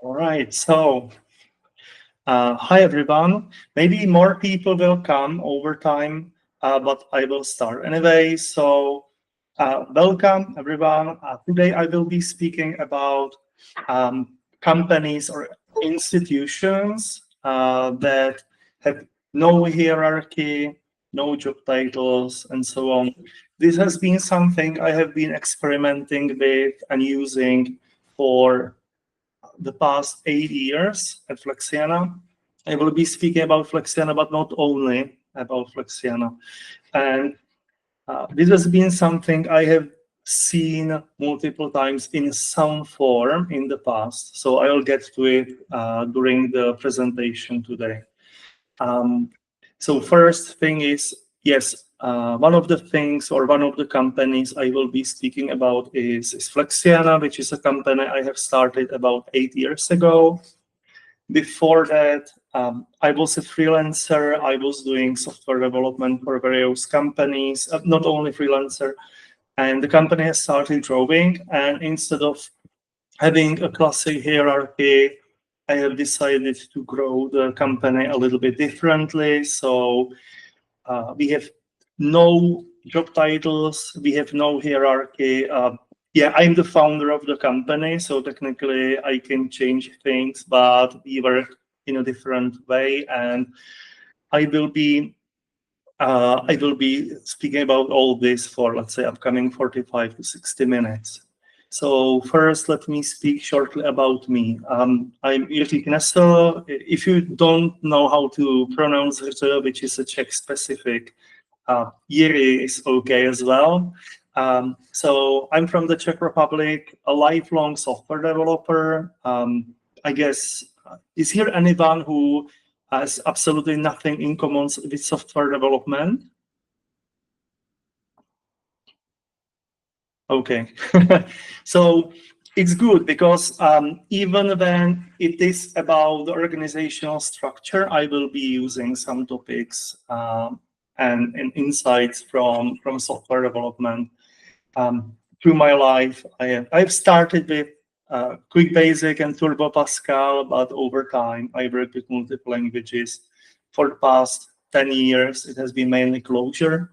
All right, so hi everyone. Maybe more people will come over time, but I will start anyway. So welcome everyone. Today I will be speaking about companies or institutions that have no hierarchy, no job titles, and so on. This has been something I have been experimenting with and using for the past 8 years at Flexiana. I will be speaking about Flexiana, but not only about Flexiana. And this has been something I have seen multiple times in some form in the past. So I will get to it during the presentation today. Um, so first thing is, yes, one of the things or one of the companies I will be speaking about is Flexiana, which is a company I have started about 8 years ago. Before that, I was a freelancer. I was doing software development for various companies, not only freelancer. And the company has started growing. And instead of having a classic hierarchy, I have decided to grow the company a little bit differently. So we have no job titles, we have no hierarchy. Yeah, I'm the founder of the company, so technically I can change things, but we work in a different way, and I will be speaking about all this for, let's say, upcoming 45 to 60 minutes. So first, let me speak shortly about me. I'm Jiří Knesel. If you don't know how to pronounce it, which is a Czech specific, Jiří is okay as well. So I'm from the Czech Republic, a lifelong software developer. I guess, is here anyone who has absolutely nothing in common with software development? Okay. So it's good because even when it is about the organizational structure, I will be using some topics and insights from software development. Through my life, I've started with Quick Basic and Turbo Pascal, but over time, I worked with multiple languages. For the past 10 years, it has been mainly Clojure.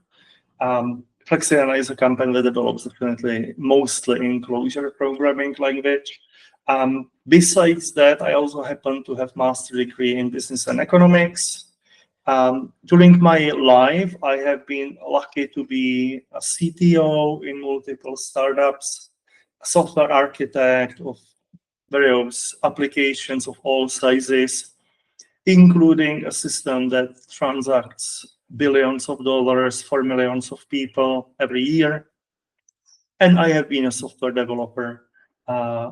Flexiana is a company that develops definitely mostly in Clojure programming language. Besides that, I also happen to have master degree in business and economics. During my life, I have been lucky to be a CTO in multiple startups, a software architect of various applications of all sizes, including a system that transacts billions of dollars for millions of people every year. And I have been a software developer,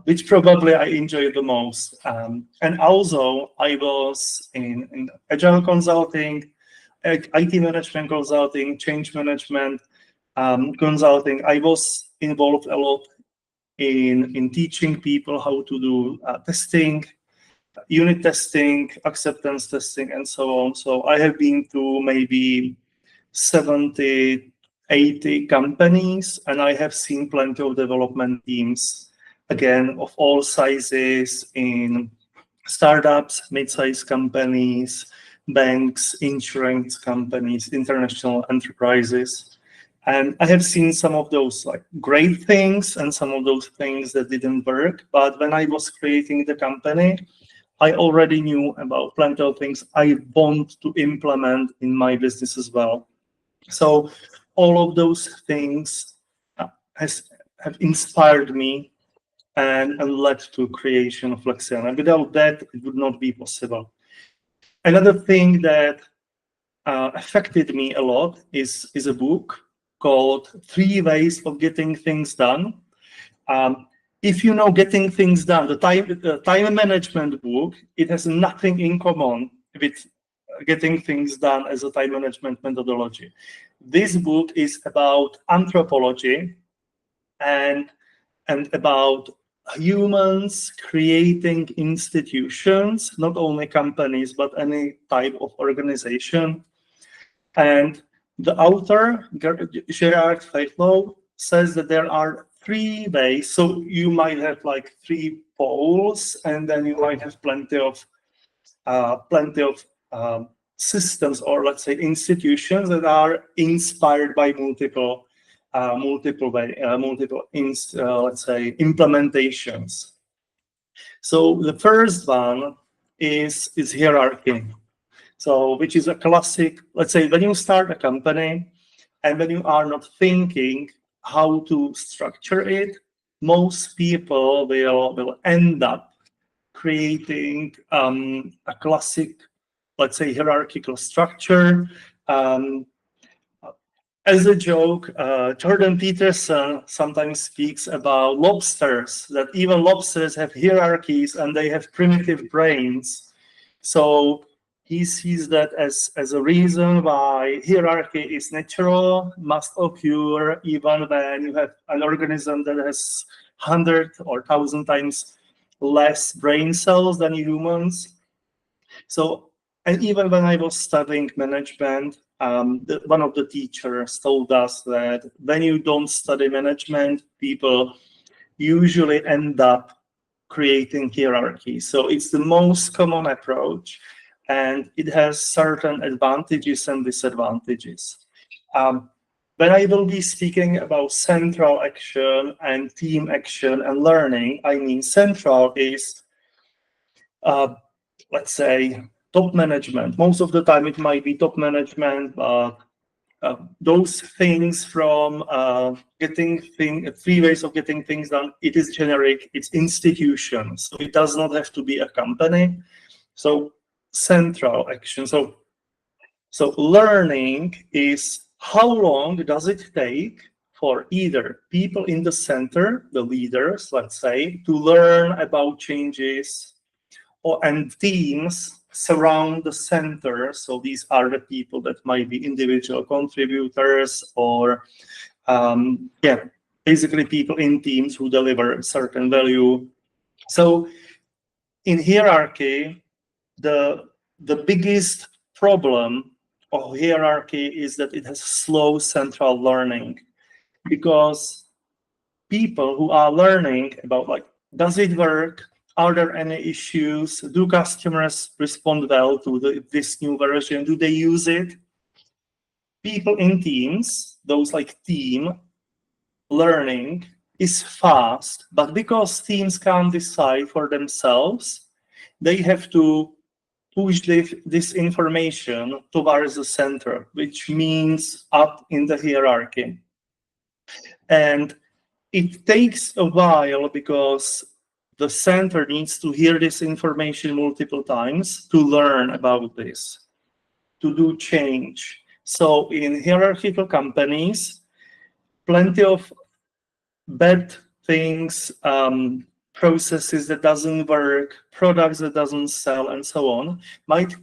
which probably I enjoy the most. And also, I was in agile consulting, IT management consulting, change management consulting. I was involved a lot in teaching people how to do testing, unit testing, acceptance testing, and so on. So I have been to maybe 70, 80 companies, and I have seen plenty of development teams, again, of all sizes in startups, mid-sized companies, banks, insurance companies, international enterprises. And I have seen some of those like great things and some of those things that didn't work. But when I was creating the company, I already knew about plenty of things I want to implement in my business as well. So all of those things have inspired me and led to creation of Flexiana. Without that, it would not be possible. Another thing that affected me a lot is a book called 3 Ways of Getting Things Done. If you know Getting Things Done, the time management book, it has nothing in common with Getting Things Done as a time management methodology. This book is about anthropology and about humans creating institutions, not only companies, but any type of organization. And the author, Gerard Feitlow, says that there are three ways. So you might have like three poles, and then you might have plenty of systems, or let's say institutions, that are inspired by multiple let's say implementations. So the first one is hierarchy. So which is a classic, let's say, when you start a company and when you are not thinking how to structure it, most people will end up creating a classic, let's say, hierarchical structure. As a joke, Jordan Peterson sometimes speaks about lobsters, that even lobsters have hierarchies and they have primitive brains. So he sees that as a reason why hierarchy is natural, must occur even when you have an organism that has 100 or 1,000 times less brain cells than humans. So, and even when I was studying management, one of the teachers told us that when you don't study management, people usually end up creating hierarchy. So it's the most common approach, and it has certain advantages and disadvantages. When I will be speaking about central action and team action and learning, I mean central is, let's say, top management. Most of the time it might be top management, but those things from three ways of getting things done, it is generic, it's institution. So it does not have to be a company. So central action. So learning is how long does it take for either people in the center, the leaders, let's say, to learn about changes, and teams surround the center. So these are the people that might be individual contributors, or basically people in teams who deliver a certain value. So in hierarchy, the biggest problem of hierarchy is that it has slow central learning, because people who are learning about, like, does it work? Are there any issues? Do customers respond well to this new version? Do they use it? People in teams, those like team learning is fast, but because teams can't decide for themselves, they have to push this information towards the center, which means up in the hierarchy. And it takes a while because the center needs to hear this information multiple times to learn about this, to do change. So in hierarchical companies, plenty of bad things, processes that doesn't work, products that doesn't sell, and so on, might,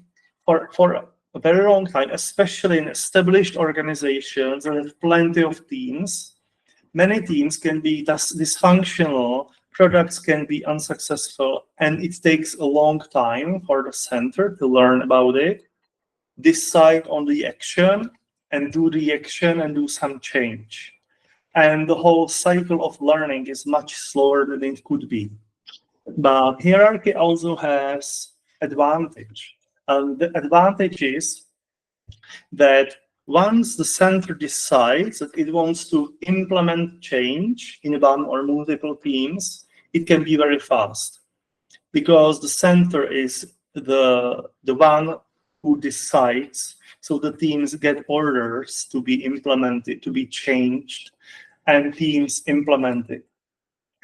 for a very long time, especially in established organizations that have plenty of teams, many teams can be dysfunctional, products can be unsuccessful, and it takes a long time for the center to learn about it, decide on the action, and do the action and do some change. And the whole cycle of learning is much slower than it could be. But hierarchy also has advantage. And the advantage is that once the center decides that it wants to implement change in one or multiple teams, it can be very fast, because the center is the one who decides. So the teams get orders to be implemented, to be changed, and teams implement it.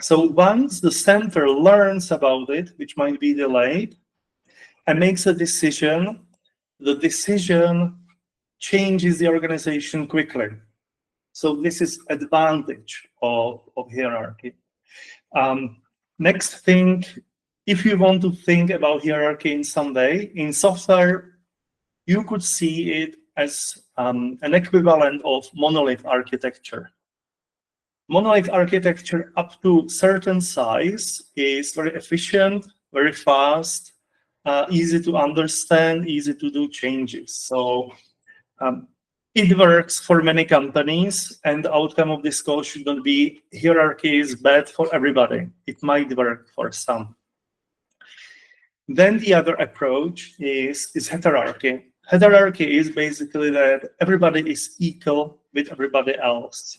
So once the center learns about it, which might be delayed, and makes a decision, the decision changes the organization quickly. So this is advantage of hierarchy. Next thing, if you want to think about hierarchy in some way, in software, you could see it as an equivalent of monolith architecture. Monolith architecture up to certain size is very efficient, very fast, easy to understand, easy to do changes. So It works for many companies, and the outcome of this call should not be hierarchy is bad for everybody. It might work for some. Then the other approach is heterarchy. Heterarchy is basically that everybody is equal with everybody else,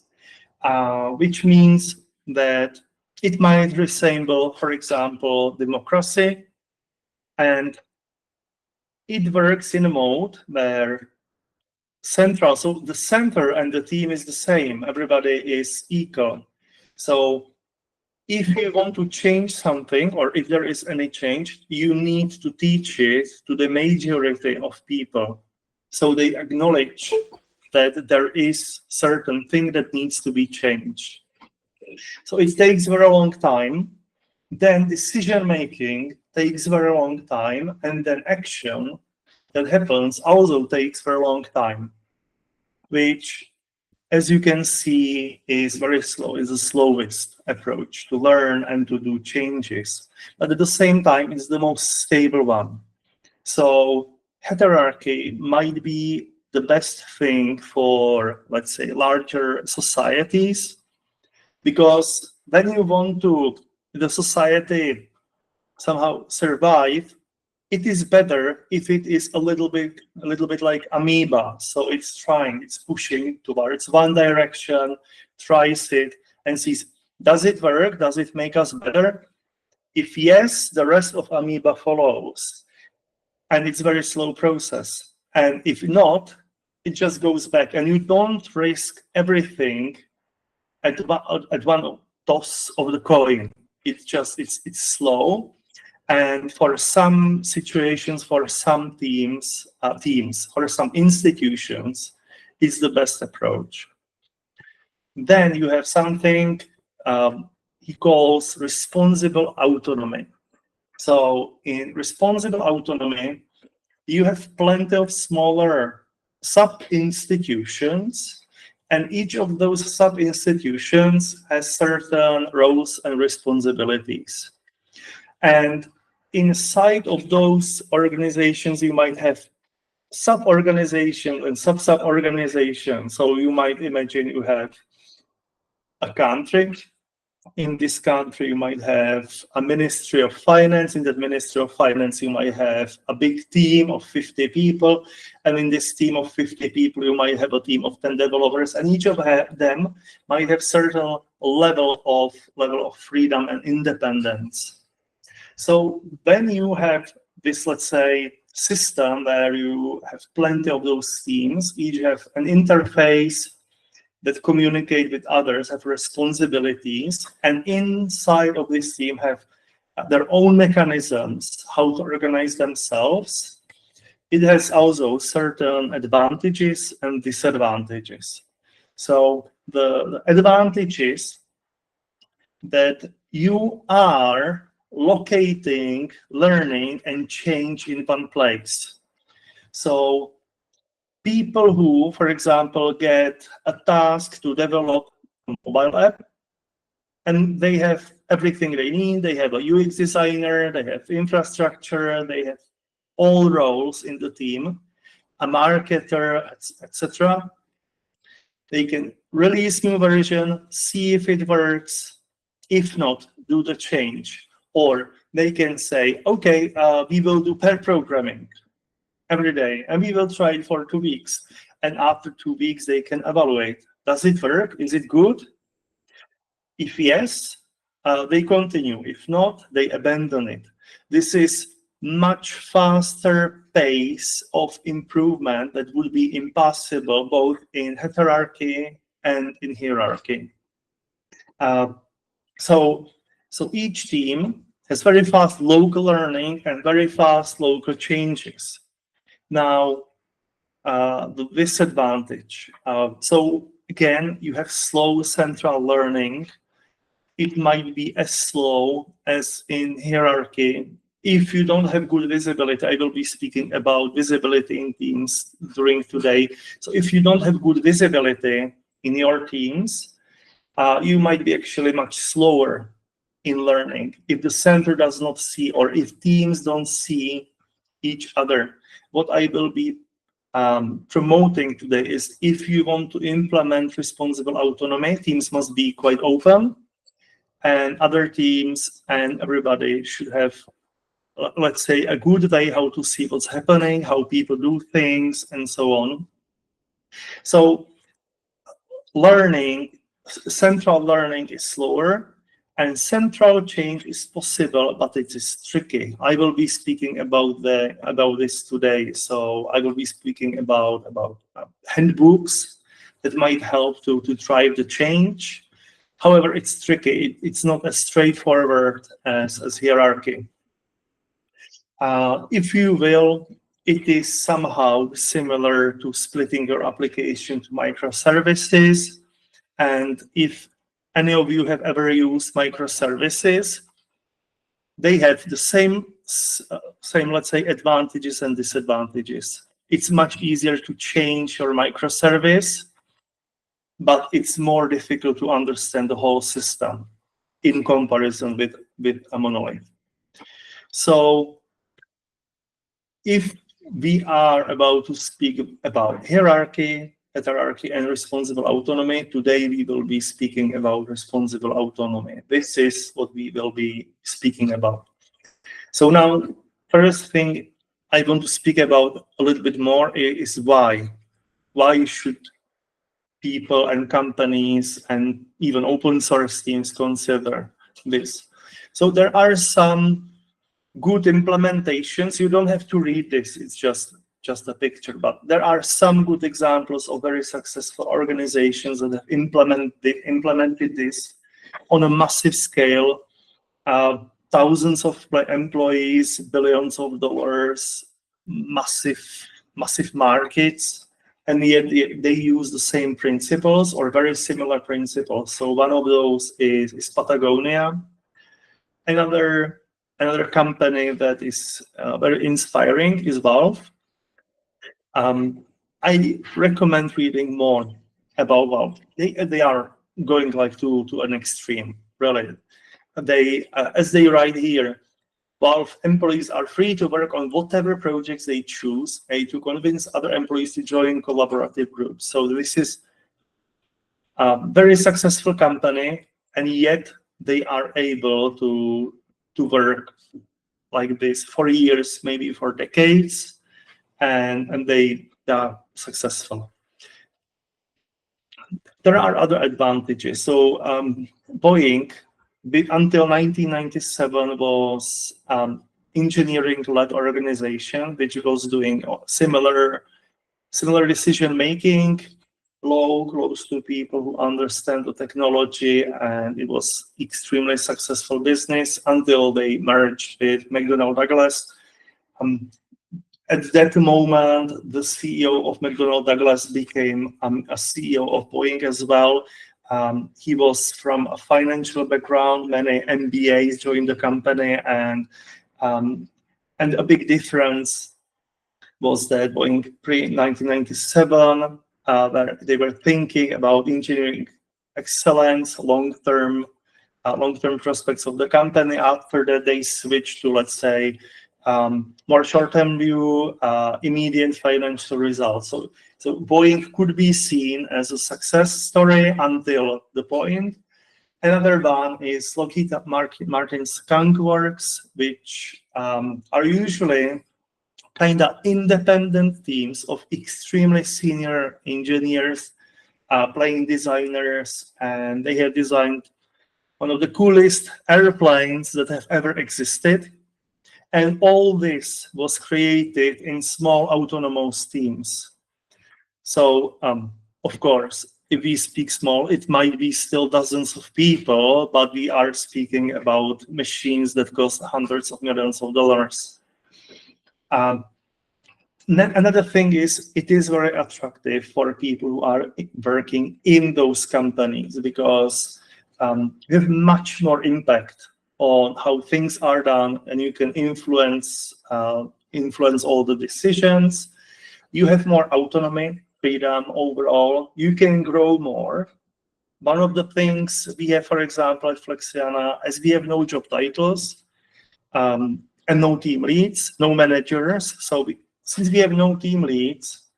which means that it might resemble, for example, democracy, and it works in a mode where central, so the center and the team is the same, everybody is equal. So if you want to change something, or if there is any change, you need to teach it to the majority of people, so they acknowledge that there is certain thing that needs to be changed. So it takes very long time. Then decision making takes very long time, and then action that happens also takes very long time, which, as you can see, is very slow, is the slowest approach to learn and to do changes. But at the same time, it's the most stable one. So hierarchy might be the best thing for, let's say, larger societies, because when you want to the society somehow survive, it is better if it is a little bit like amoeba. So it's pushing towards one direction, tries it, and sees, does it work? Does it make us better? If yes, the rest of amoeba follows. And it's a very slow process. And if not, it just goes back. And you don't risk everything at one toss of the coin. It's slow. And for some situations, for some teams, for some institutions, it's the best approach. Then you have something he calls responsible autonomy. So in responsible autonomy, you have plenty of smaller sub-institutions, and each of those sub-institutions has certain roles and responsibilities. And inside of those organizations, you might have sub-organization and sub-sub-organization. So you might imagine you have a country. In this country, you might have a Ministry of Finance. In that Ministry of Finance, you might have a big team of 50 people. And in this team of 50 people, you might have a team of 10 developers. And each of them might have certain level of freedom and independence. So when you have this, let's say, system where you have plenty of those teams, each have an interface that communicate with others, have responsibilities, and inside of this team have their own mechanisms how to organize themselves, it has also certain advantages and disadvantages. So the advantage is that you are locating learning and change in one place. So people who, for example, get a task to develop a mobile app, and they have everything they need. They have a UX designer, they have infrastructure, they have all roles in the team, a marketer, etc. They can release new version, see if it works. If not, do the change. Or they can say, okay, we will do pair programming every day, and we will try it for 2 weeks. And after 2 weeks, they can evaluate. Does it work? Is it good? If yes, they continue. If not, they abandon it. This is much faster pace of improvement that would be impossible both in heterarchy and in hierarchy. So each team has very fast local learning and very fast local changes. Now, the disadvantage. So again, you have slow central learning. It might be as slow as in hierarchy. If you don't have good visibility, I will be speaking about visibility in teams during today. So if you don't have good visibility in your teams, you might be actually much slower in learning if the center does not see, or if teams don't see each other. What I will be promoting today is if you want to implement responsible autonomy, teams must be quite open, and other teams and everybody should have, let's say, a good way how to see what's happening, how people do things, and so on. So central learning is slower, and central change is possible, but it is tricky. I will be speaking about this today. So I will be speaking about handbooks that might help to drive the change. However, it's tricky. It's not as straightforward as hierarchy. If you will, it is somehow similar to splitting your application to microservices. And if any of you have ever used microservices, they have the same, let's say, advantages and disadvantages. It's much easier to change your microservice, but it's more difficult to understand the whole system in comparison with a monolith. So if we are about to speak about hierarchy, and responsible autonomy, today we will be speaking about responsible autonomy. This is what we will be speaking about. So now, first thing I want to speak about a little bit more is why. Why should people and companies and even open source teams consider this? So there are some good implementations. You don't have to read this, it's just a picture, but there are some good examples of very successful organizations that have implemented this on a massive scale, thousands of employees, billions of dollars, massive markets, and yet they use the same principles or very similar principles. So one of those is Patagonia. Another company that is very inspiring is Valve. I recommend reading more about Valve. They are going like to an extreme, really. They, as they write here, Valve employees are free to work on whatever projects they choose, to convince other employees to join collaborative groups. So this is a very successful company, and yet they are able to work like this for years, maybe for decades, and they are successful. There are other advantages. So Boeing, until 1997, was engineering-led organization, which was doing similar decision-making, close to people who understand the technology, and it was extremely successful business until they merged with McDonnell Douglas. At that moment, the CEO of McDonnell Douglas became a CEO of Boeing as well. He was from a financial background, many MBAs joined the company, and a big difference was that Boeing pre-1997, where they were thinking about engineering excellence, long-term prospects of the company. After that, they switched to, let's say, more short-term view, immediate financial results. So Boeing could be seen as a success story until the point. Another one is Lockheed Martin Skunk Works, which are usually kind of independent teams of extremely senior engineers, plane designers, and they have designed one of the coolest airplanes that have ever existed. And all this was created in small autonomous teams. So, of course, if we speak small, it might be still dozens of people, but we are speaking about machines that cost hundreds of millions of dollars. Another thing is, it is very attractive for people who are working in those companies because you have much more impact on how things are done, and you can influence all the decisions. You have more autonomy, freedom overall. You can grow more. One of the things we have, for example, at Flexiana, as we have no job titles and no team leads, no managers. So since we have no team leads,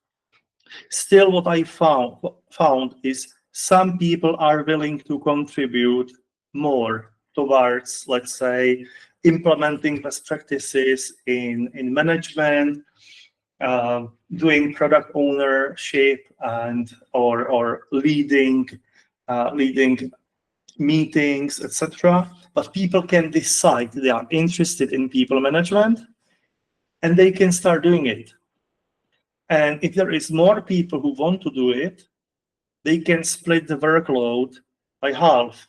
Still, what I found is some people are willing to contribute more towards, let's say, implementing best practices in management, doing product ownership, and or leading meetings, etc. But people can decide they are interested in people management, and they can start doing it. And if there is more people who want to do it, they can split the workload by half.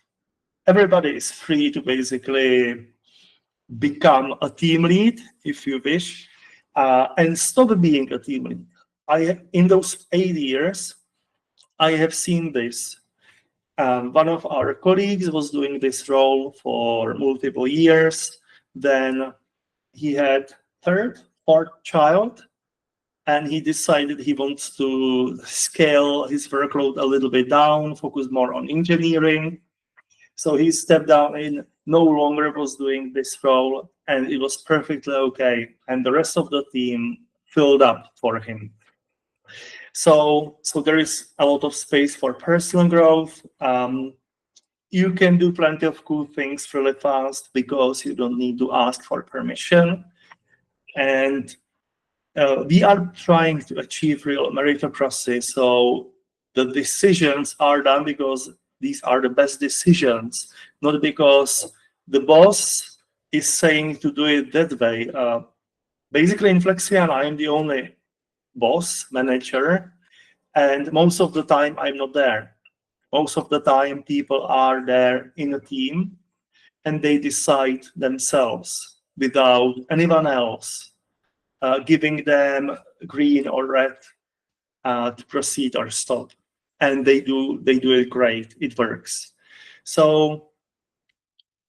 Everybody is free to basically become a team lead, if you wish, and stop being a team lead. In those 8 years, I have seen this. One of our colleagues was doing this role for multiple years. Then he had third, fourth child, and he decided he wants to scale his workload a little bit down, focus more on engineering. So he stepped down and no longer was doing this role, and it was perfectly okay. And the rest of the team filled up for him. So there is a lot of space for personal growth. You can do plenty of cool things really fast because you don't need to ask for permission. And we are trying to achieve real meritocracy. So the decisions are done because these are the best decisions, not because the boss is saying to do it that way. Basically, in Flexiana, I'm the only boss, manager, and most of the time I'm not there. Most of the time, people are there in a team, and they decide themselves without anyone else giving them green or red to proceed or stop. And they do it great. It works. So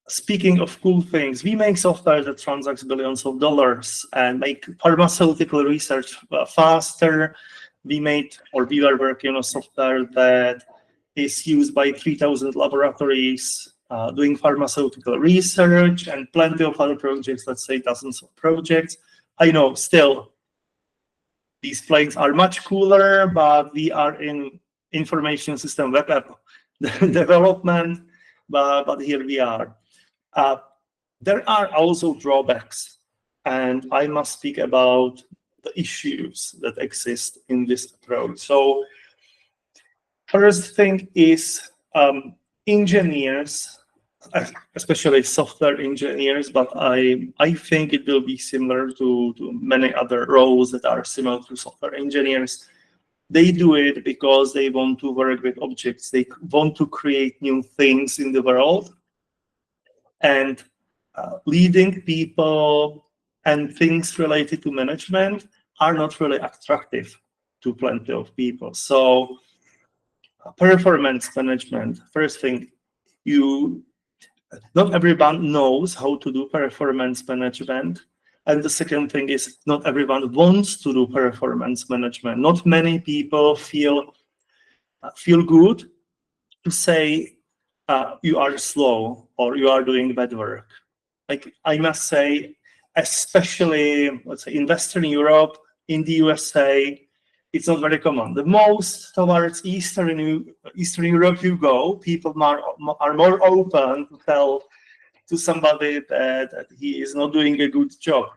speaking of cool things, we make software that transacts billions of dollars and make pharmaceutical research faster. We were working on a software that is used by 3,000 laboratories doing pharmaceutical research and plenty of other projects, let's say dozens of projects. I know still these planes are much cooler, but we are in information system web app development, but here we are. There are also drawbacks, and I must speak about the issues that exist in this approach. So first thing is engineers, especially software engineers, but I think it will be similar to many other roles that are similar to software engineers. They do it because they want to work with objects. They want to create new things in the world. And leading people and things related to management are not really attractive to plenty of people. So performance management, first thing, not everyone knows how to do performance management. And the second thing is not everyone wants to do performance management. Not many people feel good to say you are slow or you are doing bad work. Like I must say, especially let's say in Western Europe, in the USA, it's not very common. The most towards Eastern Europe you go, people are more open to tell to somebody that he is not doing a good job.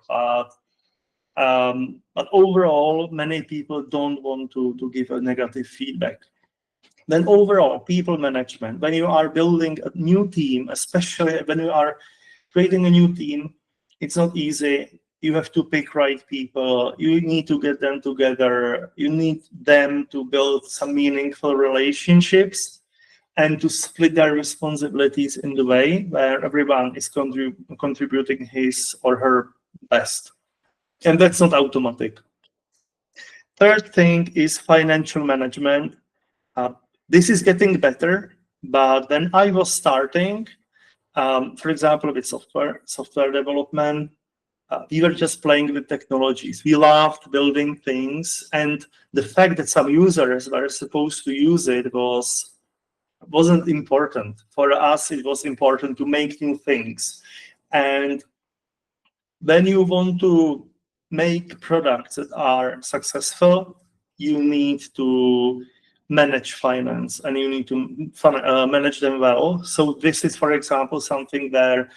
But overall, many people don't want to give a negative feedback. Then overall, people management, when you are building a new team, especially when you are creating a new team, it's not easy. You have to pick right people. You need to get them together. You need them to build some meaningful relationships and to split their responsibilities in the way where everyone is contributing his or her best. And that's not automatic. Third thing is financial management. This is getting better, but when I was starting, for example, with software development, we were just playing with technologies. We loved building things, and the fact that some users were supposed to use it wasn't important. For us, it was important to make new things. And when you want to make products that are successful, you need to manage finance and you need to manage them well. So this is, for example, something where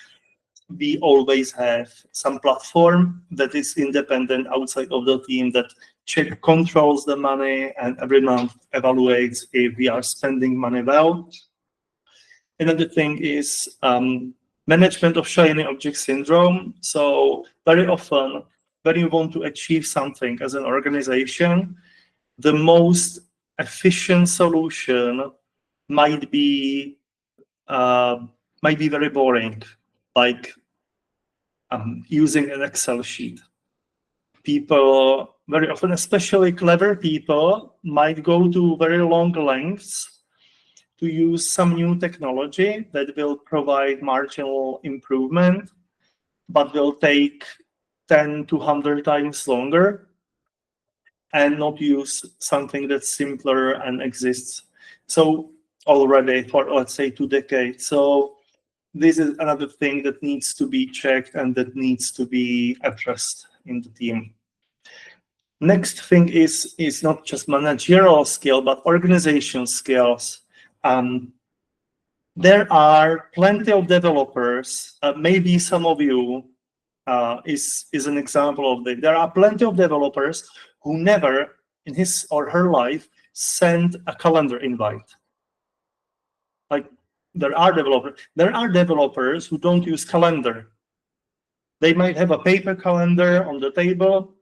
we always have some platform that is independent outside of the team that controls the money and every month evaluates if we are spending money well. Another thing is management of shiny object syndrome. So very often when you want to achieve something as an organization, the most efficient solution might be very boring, like using an Excel sheet. People very often, especially clever people, might go to very long lengths to use some new technology that will provide marginal improvement, but will take 10 to 100 times longer, and not use something that's simpler and exists so already for, let's say, 2 decades. So this is another thing that needs to be checked and that needs to be addressed in the team. Next thing is not just managerial skill, but organization skills. There are plenty of developers, maybe some of you is an example of that. There are plenty of developers who never in his or her life sent a calendar invite. Like there are developers who don't use calendar. They might have a paper calendar on the table,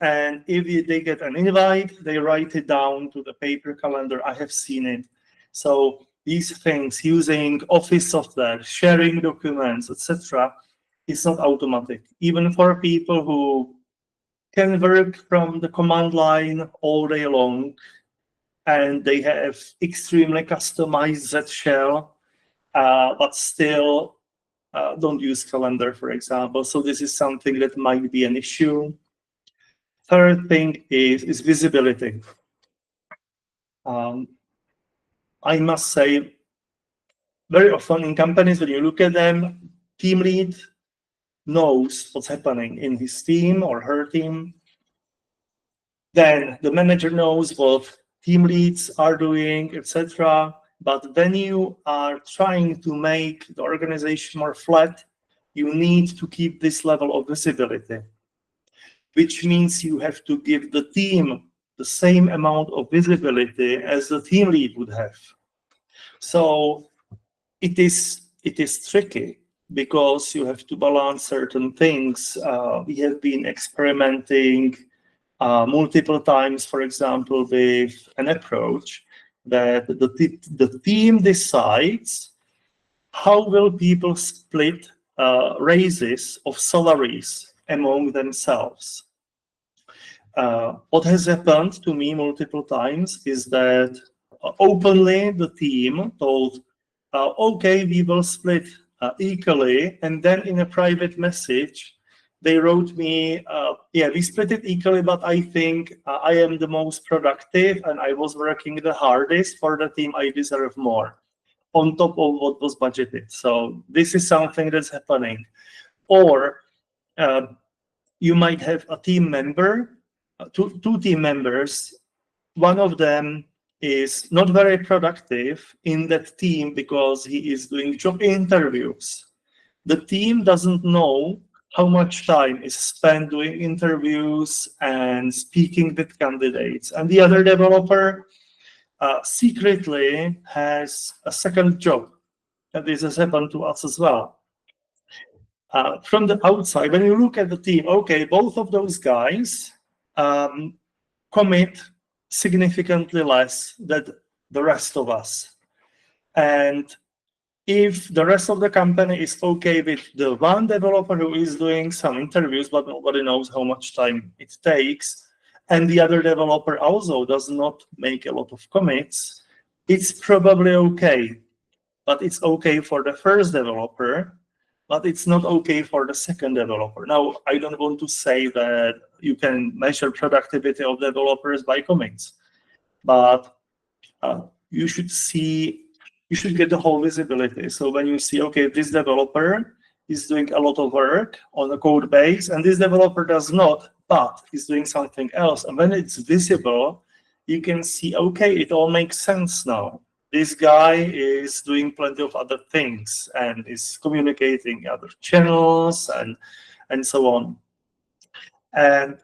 and if they get an invite, they write it down to the paper calendar. I have seen it. So these things, using office software, sharing documents, etc., is not automatic. Even for people who can work from the command line all day long, and they have extremely customized Z shell, but still don't use calendar, for example. So this is something that might be an issue. Third thing is visibility. I must say, very often in companies, when you look at them, team lead knows what's happening in his team or her team. Then the manager knows what team leads are doing, etc. But when you are trying to make the organization more flat, you need to keep this level of visibility, which means you have to give the team the same amount of visibility as the team lead would have. So it is tricky because you have to balance certain things. We have been experimenting multiple times, for example, with an approach that the team decides how will people split raises of salaries among themselves. What has happened to me multiple times is that openly the team told, okay, we will split equally, and then in a private message, they wrote me, yeah, we split it equally, but I think I am the most productive and I was working the hardest for the team, I deserve more on top of what was budgeted. So this is something that's happening. Or you might have a team member, two team members, one of them is not very productive in that team because he is doing job interviews. The team doesn't know how much time is spent doing interviews and speaking with candidates. And the other developer secretly has a second job. And this has happened to us as well. From the outside, when you look at the team, okay, both of those guys commit significantly less than the rest of us. And if the rest of the company is okay with the one developer who is doing some interviews, but nobody knows how much time it takes, and the other developer also does not make a lot of commits, it's probably okay. But it's okay for the first developer, but it's not okay for the second developer. Now, I don't want to say that you can measure productivity of developers by commits, but you should get the whole visibility. So when you see, okay, this developer is doing a lot of work on the code base, and this developer does not, but he's doing something else. And when it's visible, you can see, okay, it all makes sense now. This guy is doing plenty of other things and is communicating other channels and so on. And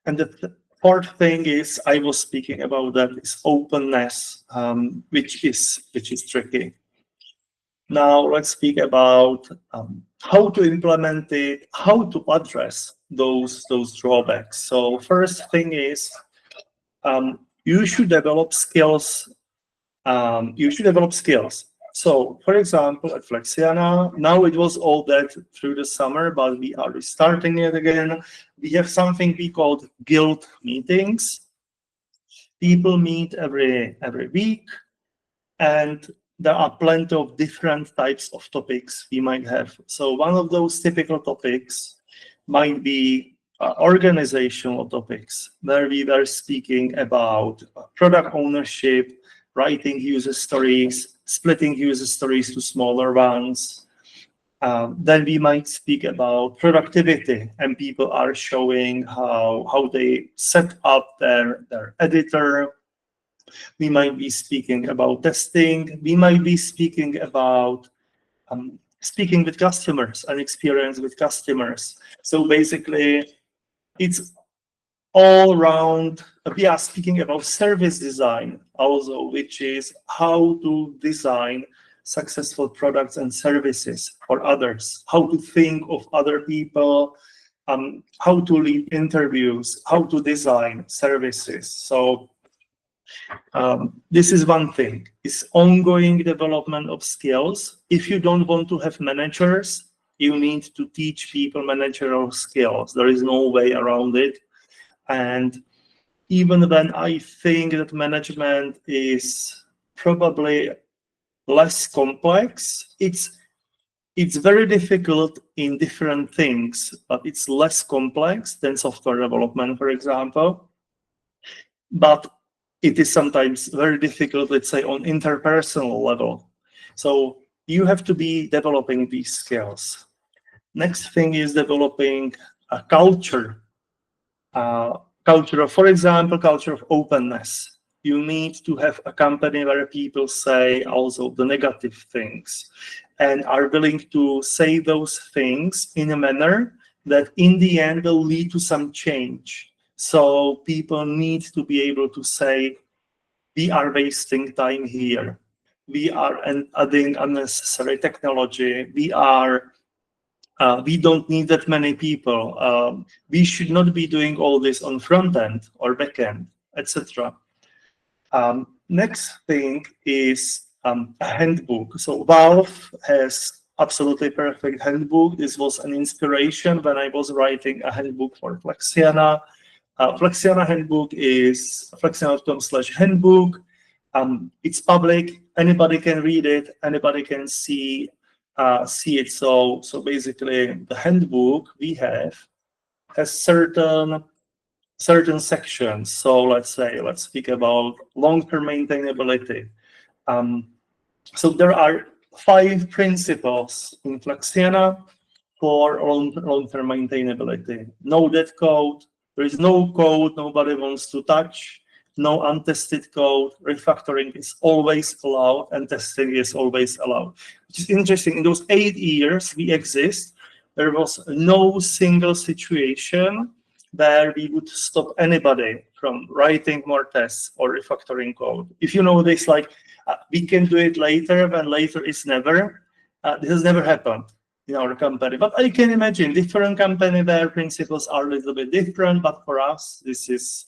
the fourth thing is, I was speaking about that, is openness, which is tricky. Now let's speak about how to implement it, how to address those drawbacks. So first thing is, you should develop skills. So, for example, at Flexiana, now it was all that through the summer, but we are restarting it again. We have something we called guild meetings. People meet every week, and there are plenty of different types of topics we might have. So one of those typical topics might be organizational topics, where we were speaking about product ownership, writing user stories, splitting user stories to smaller ones. Then we might speak about productivity, and people are showing how they set up their editor. We might be speaking about testing. We might be speaking about speaking with customers and experience with customers. So basically, it's all around. We are speaking about service design also, which is how to design successful products and services for others, how to think of other people, how to lead interviews, how to design services. So this is one thing, is ongoing development of skills. If you don't want to have managers, you need to teach people managerial skills. There is no way around it. And even when I think that management is probably less complex, it's very difficult in different things, but it's less complex than software development, for example. But it is sometimes very difficult, let's say, on interpersonal level. So you have to be developing these skills. Next thing is developing a culture. Culture of, for example, culture of openness. You need to have a company where people say also the negative things and are willing to say those things in a manner that in the end will lead to some change. So people need to be able to say, we are wasting time here. We are adding unnecessary technology. We don't need that many people. We should not be doing all this on front end or back end, etc. Next thing is a handbook. So Valve has absolutely perfect handbook. This was an inspiration when I was writing a handbook for Flexiana. Flexiana handbook is flexiana.com/handbook. It's public. Anybody can read it. Anybody can see it. So basically, the handbook we have has certain sections. So let's speak about long-term maintainability. So there are 5 principles in Flexiana for long-term maintainability. No dead code. There is no code nobody wants to touch. No untested code. Refactoring is always allowed, and testing is always allowed. Which is interesting. In those 8 years we exist, there was no single situation where we would stop anybody from writing more tests or refactoring code. If you know this, like we can do it later, when later is never. This has never happened in our company. But I can imagine different company, their principles are a little bit different, but for us, this is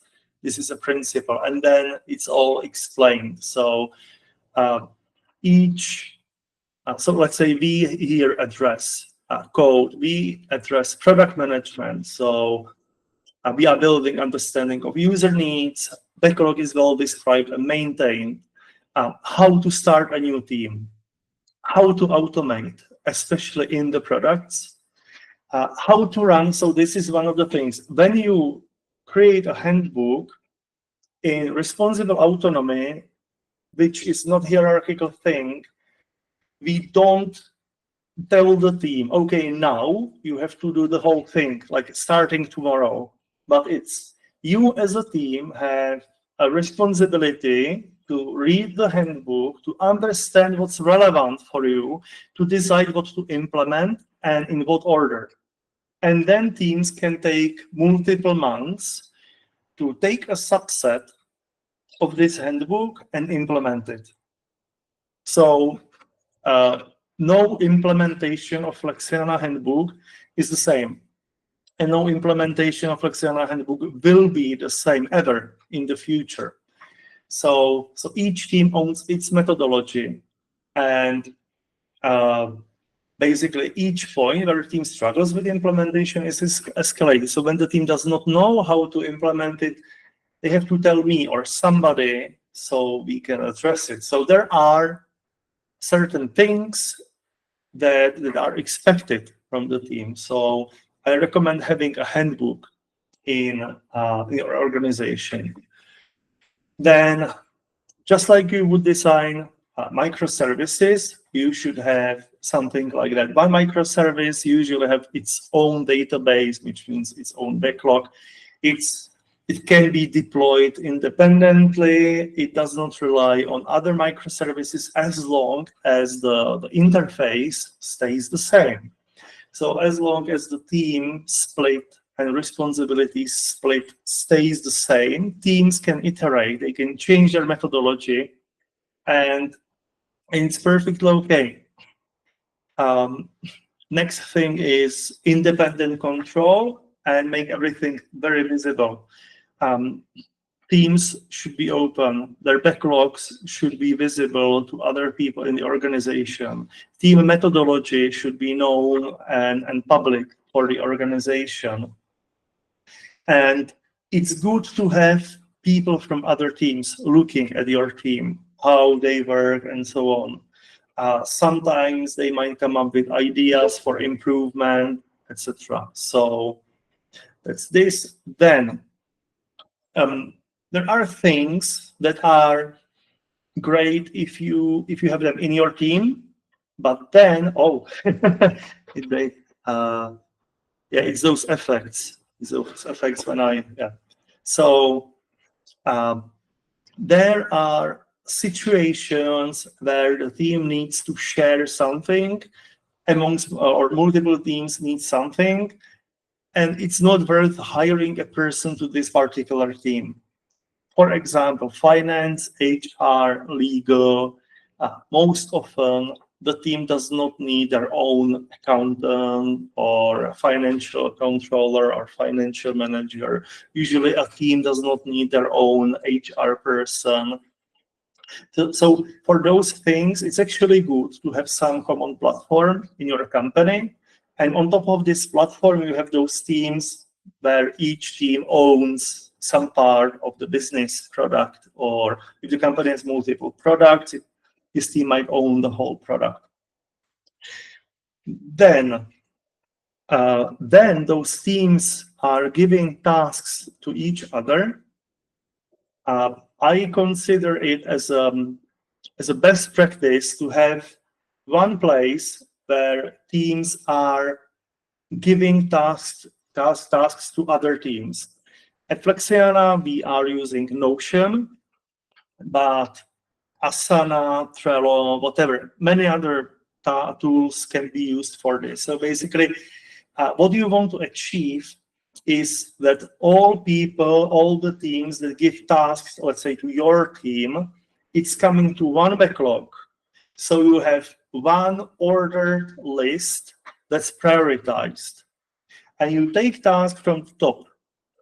a principle, and then it's all explained. So so let's say we here address code, we address product management. So we are building understanding of user needs. Backlog is well described and maintained. How to start a new team, how to automate, especially in the products, how to run. So this is one of the things. When you create a handbook in responsible autonomy, which is not hierarchical thing, we don't tell the team, okay, now you have to do the whole thing, like starting tomorrow. but it's you as a team have a responsibility to read the handbook, to understand what's relevant for you, to decide what to implement and in what order. And then teams can take multiple months to take a subset of this handbook and implement it. So no implementation of Flexiana handbook is the same. And no implementation of Flexiana handbook will be the same ever in the future. So each team owns its methodology, and basically each point where the team struggles with the implementation is escalated. So when the team does not know how to implement it, they have to tell me or somebody so we can address it. So there are certain things that are expected from the team. So I recommend having a handbook in your organization. Then, just like you would design microservices, you should have something like that. One microservice usually have its own database, which means its own backlog. It can be deployed independently. It does not rely on other microservices as long as the interface stays the same. So as long as the team split and responsibility split stays the same, teams can iterate, they can change their methodology, and it's perfectly okay. Next thing is independent control and make everything very visible. Teams should be open, their backlogs should be visible to other people in the organization. Team methodology should be known and public for the organization. And it's good to have people from other teams looking at your team, how they work and so on. Sometimes they might come up with ideas for improvement, etc. So that's this. Then there are things that are great if you have them in your team, but then it's those effects. Those effects when So there are situations where the team needs to share something amongst or multiple teams need something, and it's not worth hiring a person to this particular team. For example, finance, HR, legal. Most often, the team does not need their own accountant or financial controller or financial manager. Usually, a team does not need their own HR person. So for those things, it's actually good to have some common platform in your company. And on top of this platform, you have those teams where each team owns some part of the business product, or if the company has multiple products, this team might own the whole product. Then those teams are giving tasks to each other. I consider it as a best practice to have one place where teams are giving tasks to other teams. At Flexiana, we are using Notion, but Asana, Trello, whatever, many other tools can be used for this. So basically, what you want to achieve is that all people, all the teams that give tasks, let's say to your team, it's coming to one backlog. So you have one ordered list that's prioritized. And you take tasks from the top.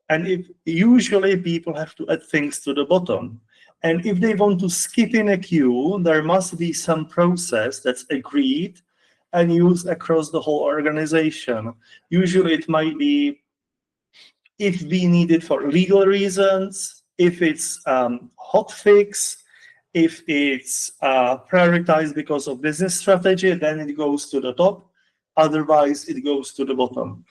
And if usually people have to add things to the bottom. And if they want to skip in a queue, there must be some process that's agreed and used across the whole organization. Usually it might be if we need it for legal reasons, if it's hot fix, if it's prioritized because of business strategy, then it goes to the top. Otherwise, it goes to the bottom.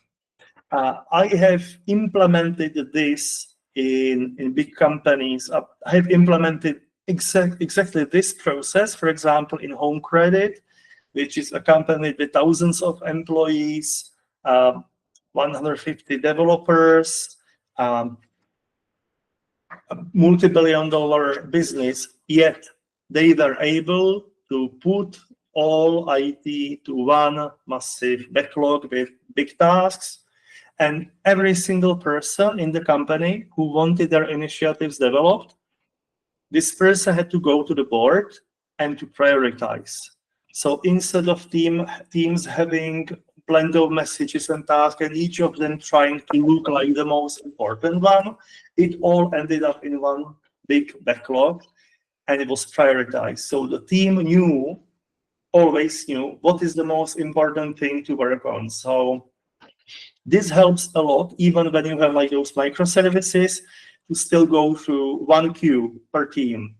I have implemented this in big companies. I have implemented exactly this process, for example, in Home Credit, which is a company with thousands of employees, 150 developers, multi-billion-dollar business, yet they were able to put all IT to one massive backlog with big tasks. And every single person in the company who wanted their initiatives developed, this person had to go to the board and to prioritize. So instead of teams having plenty of messages and tasks, and each of them trying to look like the most important one, it all ended up in one big backlog, and it was prioritized. So the team always knew what is the most important thing to work on. So this helps a lot, even when you have like those microservices, to still go through one queue per team.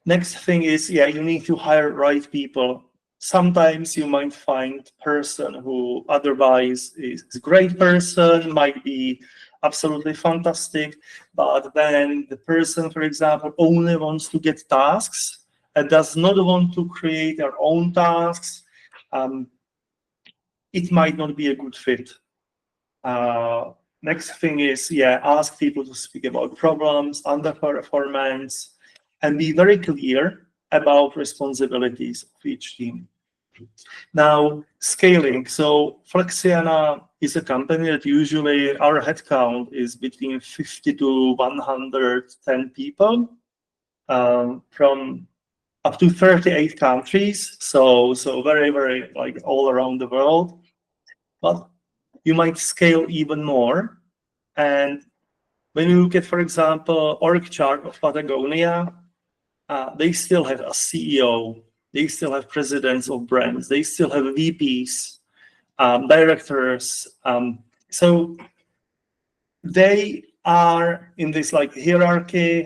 Next thing is, you need to hire right people. Sometimes you might find a person who otherwise is a great person, might be absolutely fantastic, but then the person, for example, only wants to get tasks and does not want to create their own tasks. It might not be a good fit. Next thing is, ask people to speak about problems, underperformance, and be very clear about responsibilities of each team. Now, scaling. So Flexiana is a company that usually our headcount is between 50 to 110 people from up to 38 countries. So very, very like all around the world. But you might scale even more. And when you look at, for example, org chart of Patagonia, they still have a CEO, they still have presidents of brands, they still have VPs, directors. So they are in this like hierarchy,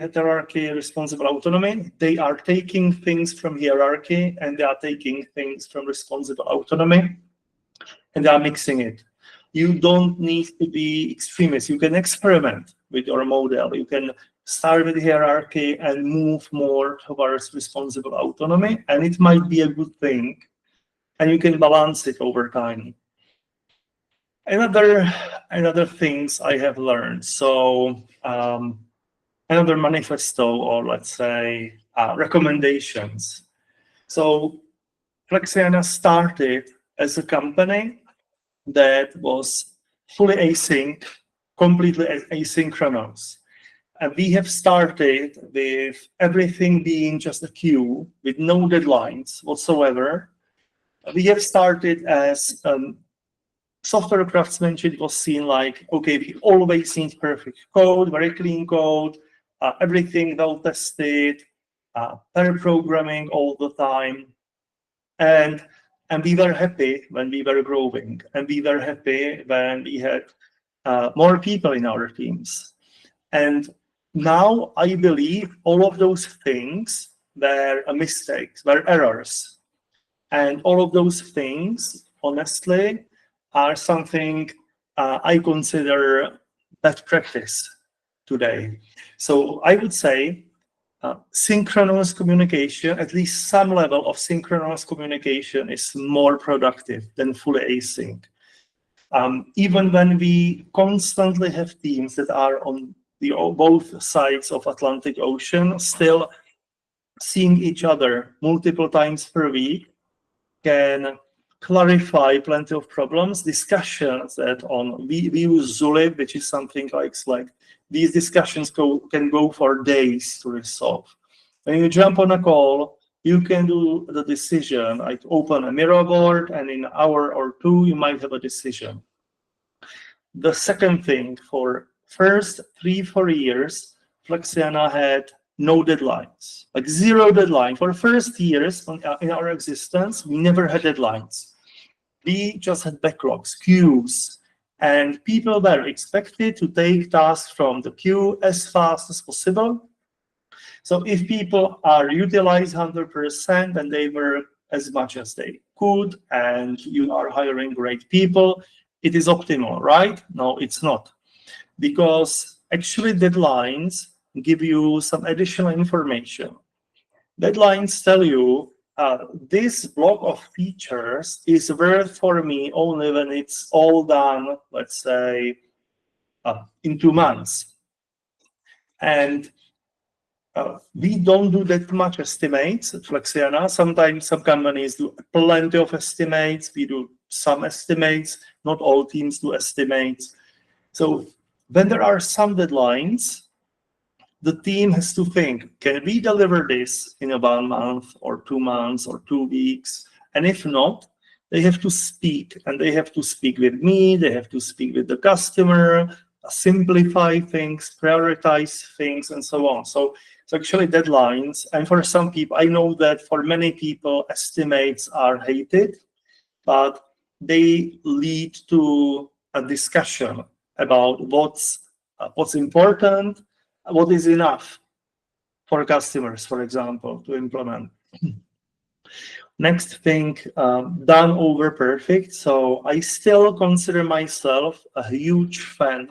responsible autonomy. They are taking things from hierarchy and they are taking things from responsible autonomy, and they are mixing it. You don't need to be extremist. You can experiment with your model. You can start with hierarchy and move more towards responsible autonomy, and it might be a good thing, and you can balance it over time. Another things I have learned. So another manifesto, or let's say recommendations. So Flexiana started as a company that was fully async, completely asynchronous. And we have started with everything being just a queue with no deadlines whatsoever. We have started as software craftsmanship was seen like, okay, we always need perfect code, very clean code, everything well tested, pair programming all the time. And we were happy when we were growing, and we were happy when we had more people in our teams. And now I believe all of those things were mistakes, were errors. And all of those things, honestly, are something I consider best practice today. So I would say synchronous communication, at least some level of synchronous communication, is more productive than fully async. Even when we constantly have teams that are on both sides of Atlantic Ocean, still seeing each other multiple times per week can clarify plenty of problems. Discussions that we use Zulip, which is something like these discussions can go for days to resolve. When you jump on a call, you can do the decision, like open a mirror board, and in an hour or two, you might have a decision. The second thing, for first 3-4 years, Flexiana had no deadlines, like zero deadline. For the first years in our existence, we never had deadlines. We just had backlogs, queues, and people were expected to take tasks from the queue as fast as possible. So if people are utilized 100% and they work as much as they could, and you are hiring great people, it is optimal, right? No, it's not. Because actually deadlines give you some additional information. Deadlines tell you this block of features is worth for me only when it's all done, let's say, in 2 months. And we don't do that much estimates at Flexiana. Sometimes some companies do plenty of estimates. We do some estimates. Not all teams do estimates. So when there are some deadlines, the team has to think, can we deliver this in 1 month or 2 months or 2 weeks? And if not, they have to speak, and they have to speak with me, they have to speak with the customer, simplify things, prioritize things, and so on. So actually deadlines, and for some people, I know that for many people, estimates are hated, but they lead to a discussion about what's important, what is enough for customers, for example, to implement. Next thing, done over perfect. So I still consider myself a huge fan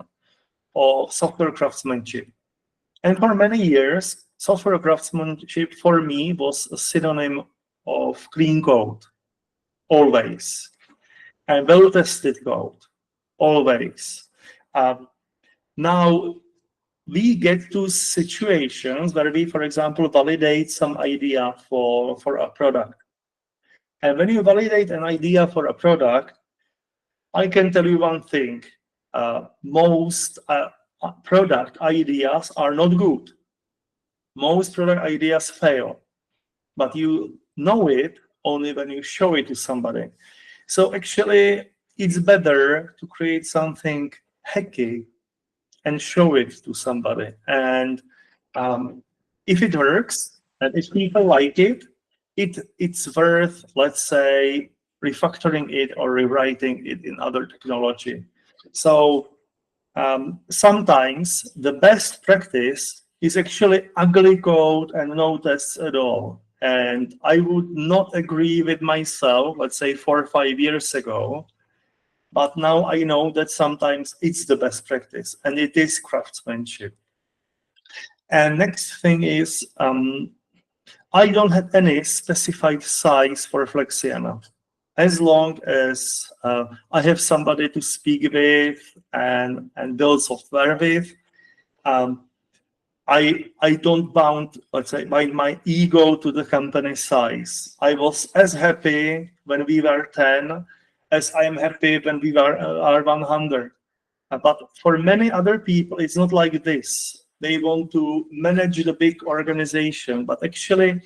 of software craftsmanship. And for many years, software craftsmanship for me was a synonym of clean code, always, and well-tested code, always. Now, we get to situations where we, for example, validate some idea for a product. And when you validate an idea for a product, I can tell you one thing. Most product ideas are not good. Most product ideas fail, but you know it only when you show it to somebody. So actually, it's better to create something hacky and show it to somebody. And if it works, and if people like it, it's worth, let's say, refactoring it or rewriting it in other technology. So sometimes the best practice is actually ugly code and no tests at all. And I would not agree with myself, let's say 4 or 5 years ago, but now I know that sometimes it's the best practice, and it is craftsmanship. And next thing is, I don't have any specified size for Flexiana. As long as I have somebody to speak with and build software with, I don't bound, let's say, my ego to the company size. I was as happy when we were 10 as I am happy when we are 100. But for many other people, it's not like this. They want to manage the big organization. But actually,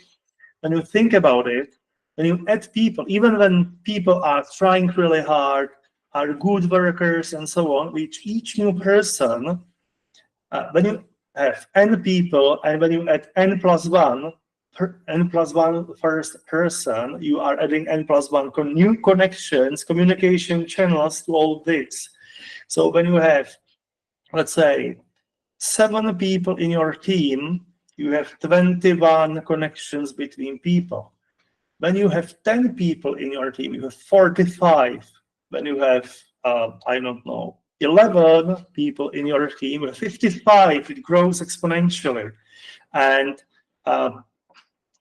when you think about it, when you add people, even when people are trying really hard, are good workers and so on, with each new person, when you have n people and when you add n plus one first person, you are adding n plus one new connections, communication channels to all this. So when you have, let's say, 7 people in your team, you have 21 connections between people. When you have 10 people in your team, you have 45. When you have, I don't know, 11 people in your team, you have 55. It grows exponentially. And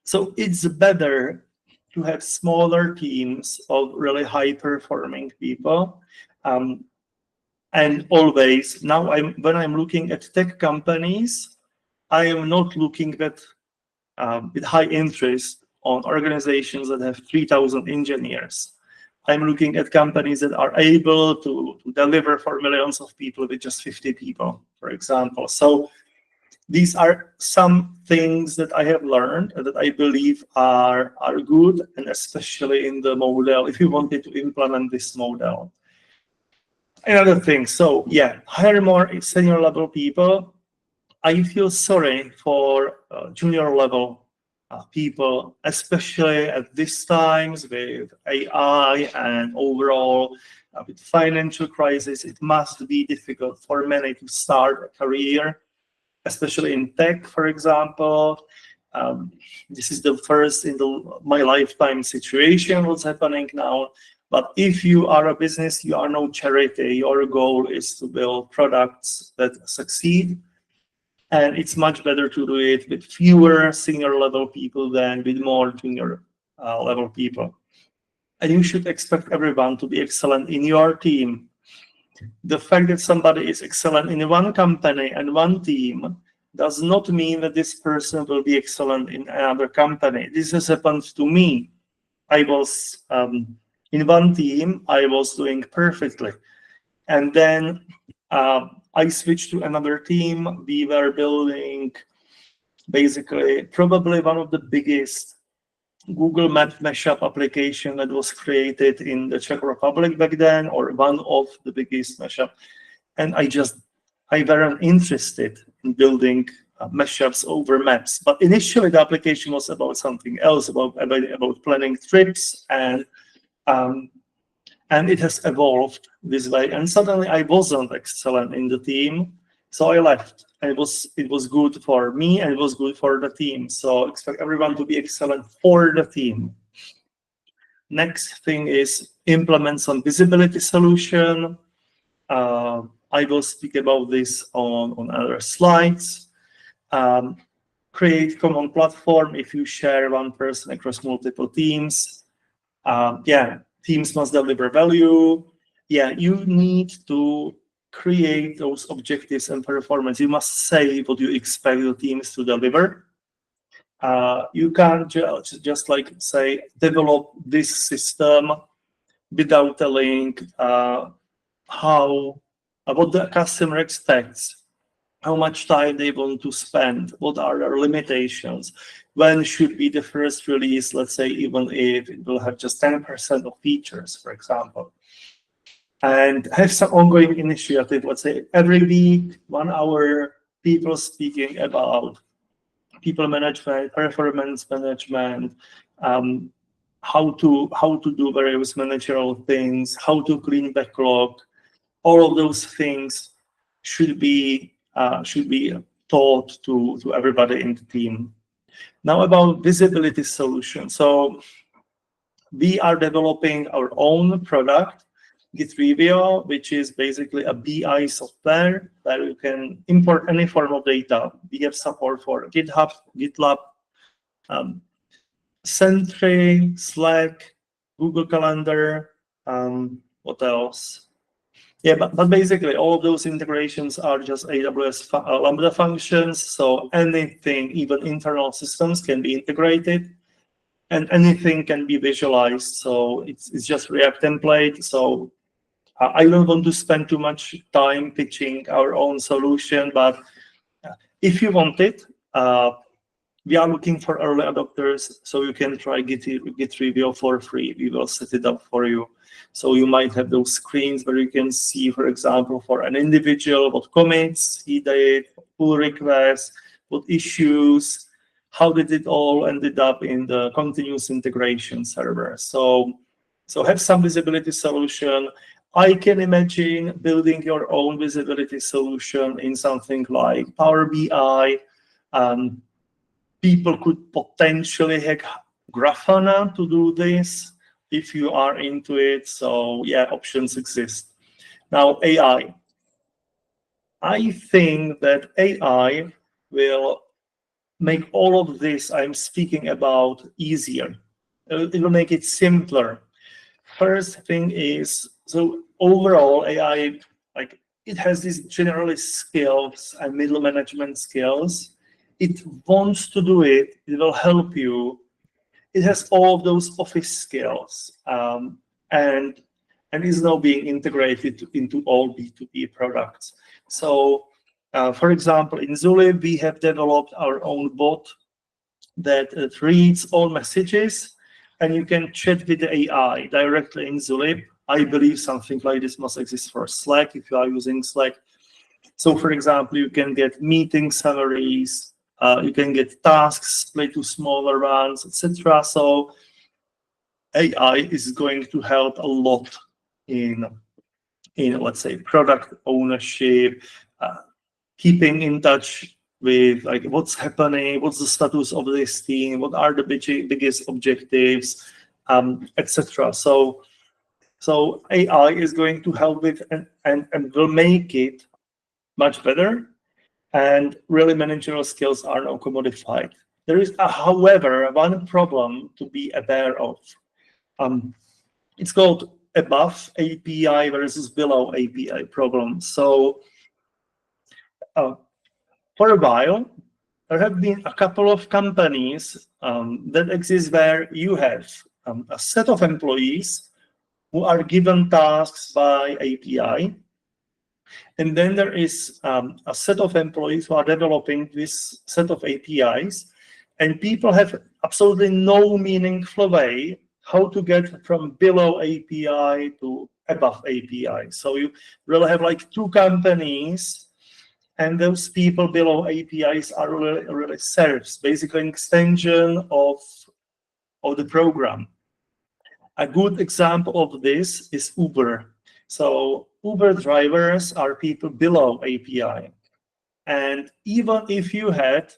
so it's better to have smaller teams of really high-performing people. And always, now when I'm looking at tech companies, I am not looking at with high interest on organizations that have 3,000 engineers. I'm looking at companies that are able to deliver for millions of people with just 50 people, for example. So these are some things that I have learned and that I believe are good, and especially in the model, if you wanted to implement this model. Another thing, so yeah, hire more senior level people. I feel sorry for junior level people, especially at these times with AI and overall with financial crisis. It must be difficult for many to start a career, especially in tech, for example. This is the first in my lifetime situation what's happening now. But if you are a business, you are no charity. Your goal is to build products that succeed. And it's much better to do it with fewer senior level people than with more junior level people. And you should expect everyone to be excellent in your team. The fact that somebody is excellent in one company and one team does not mean that this person will be excellent in another company. This has happened to me. I was in one team, I was doing perfectly. And then I switched to another team. We were building basically probably one of the biggest Google Map mashup application that was created in the Czech Republic back then, or one of the biggest mashup. And I weren't interested in building mashups over maps. But initially the application was about something else, about planning trips, and it has evolved this way. And suddenly I wasn't excellent in the team, so I left. And it was good for me, and it was good for the team. So expect everyone to be excellent for the team. Next thing is implement some visibility solution. I will speak about this on other slides. Create common platform if you share one person across multiple teams. Teams must deliver value. You need to create those objectives and performance. You must say what you expect the teams to deliver. You can't just like say, develop this system without telling what the customer expects, how much time they want to spend, what are their limitations, when should be the first release, let's say, even if it will have just 10% of features, for example. And have some ongoing initiative, let's say every week, 1 hour, people speaking about people management, performance management, how to do various managerial things, how to clean backlog. All of those things should be taught to everybody in the team. Now about visibility solution. So we are developing our own product, GitReview, which is basically a BI software where you can import any form of data. We have support for GitHub, GitLab, Sentry, Slack, Google Calendar, what else? But basically all of those integrations are just AWS Lambda functions. So anything, even internal systems, can be integrated, and anything can be visualized. So it's just React template. So I don't want to spend too much time pitching our own solution, but if you want it, we are looking for early adopters, so you can try GitReview for free. We will set it up for you. So you might have those screens where you can see, for example, for an individual, what commits he did, pull requests, what issues, how did it all ended up in the continuous integration server. So have some visibility solution. I can imagine building your own visibility solution in something like Power BI. People could potentially hack Grafana to do this if you are into it. So options exist. Now AI. I think that AI will make all of this I'm speaking about easier. It will make it simpler. First thing is, so overall AI, like it has these generalist skills and middle management skills. It wants to do it. It will help you. It has all of those office skills, and is now being integrated into all B2B products. So, for example, in Zulip, we have developed our own bot that reads all messages, and you can chat with the AI directly in Zulip. I believe something like this must exist for Slack if you are using Slack. So, for example, you can get meeting summaries. You can get tasks split to smaller runs, etc. So AI is going to help a lot in let's say product ownership, keeping in touch with like what's happening, what's the status of this team, what are the biggest objectives, etc. So AI is going to help with and will make it much better. And really managerial skills are now commodified. There is, however, one problem to be aware of. It's called above API versus below API problem. So for a while, there have been a couple of companies that exist where you have a set of employees who are given tasks by API. And then there is a set of employees who are developing this set of APIs. And people have absolutely no meaningful way how to get from below API to above API. So you really have like two companies, and those people below APIs are really serves, basically an extension of the program. A good example of this is Uber. So Uber drivers are people below API. And even if you had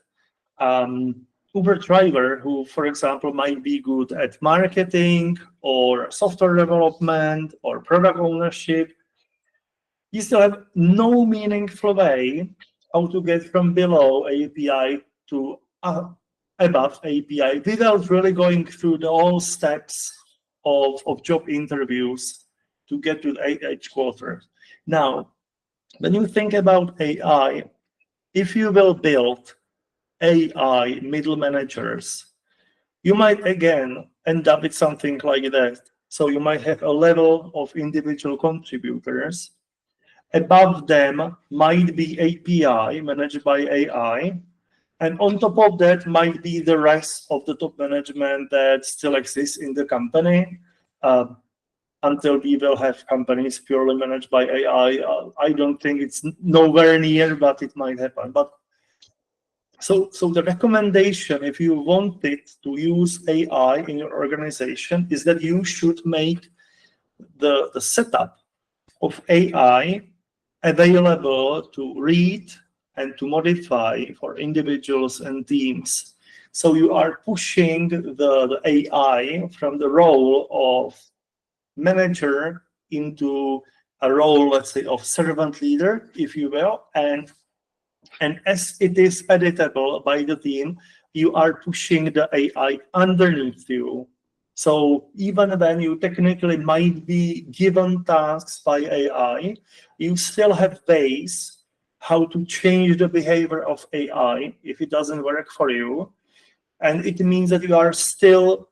Uber driver who, for example, might be good at marketing or software development or product ownership, you still have no meaningful way how to get from below API to above API without really going through the all steps of job interviews to get to the headquarters. Now, when you think about AI, if you will build AI middle managers, you might again end up with something like that. So you might have a level of individual contributors. Above them might be API managed by AI. And on top of that might be the rest of the top management that still exists in the company. Until we will have companies purely managed by AI. I don't think it's nowhere near, but it might happen. But so the recommendation, if you wanted to use AI in your organization, is that you should make the setup of AI available to read and to modify for individuals and teams. So you are pushing the AI from the role of manager into a role, let's say, of servant leader, if you will, and as it is editable by the team, you are pushing the AI underneath you. So even when you technically might be given tasks by AI, you still have ways how to change the behavior of AI if it doesn't work for you. And it means that you are still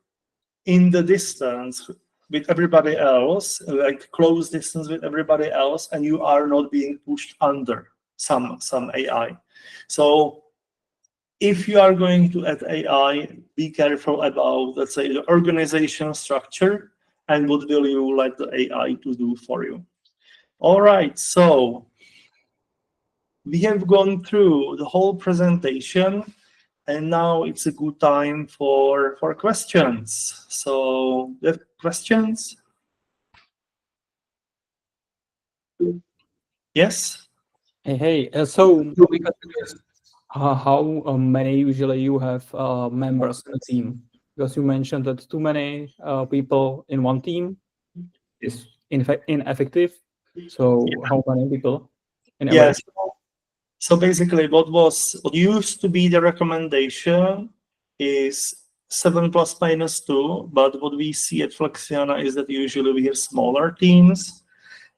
in the distance with everybody else, like close distance with everybody else, and you are not being pushed under some AI. So if you are going to add AI, be careful about, let's say, the organizational structure and what will you let the AI to do for you. All right, so we have gone through the whole presentation, and now it's a good time for questions. So, do you have questions? Yes? Hey, so because how many usually you have members in a team? Because you mentioned that too many people in one team is in fact ineffective. So how many people in average? Yes. So basically, what used to be the recommendation is 7 plus minus 2, but what we see at Flexiana is that usually we have smaller teams,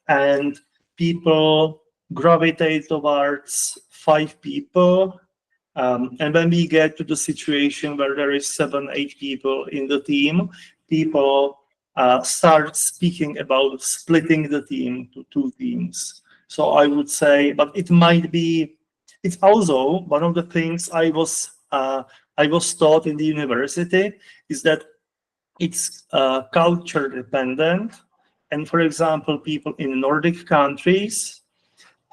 and people gravitate towards 5 people. And when we get to the situation where there is 7, 8 people in the team, people start speaking about splitting the team to 2 teams. So I would say, but it might be, it's also one of the things I was taught in the university is that it's culture dependent. And for example, people in Nordic countries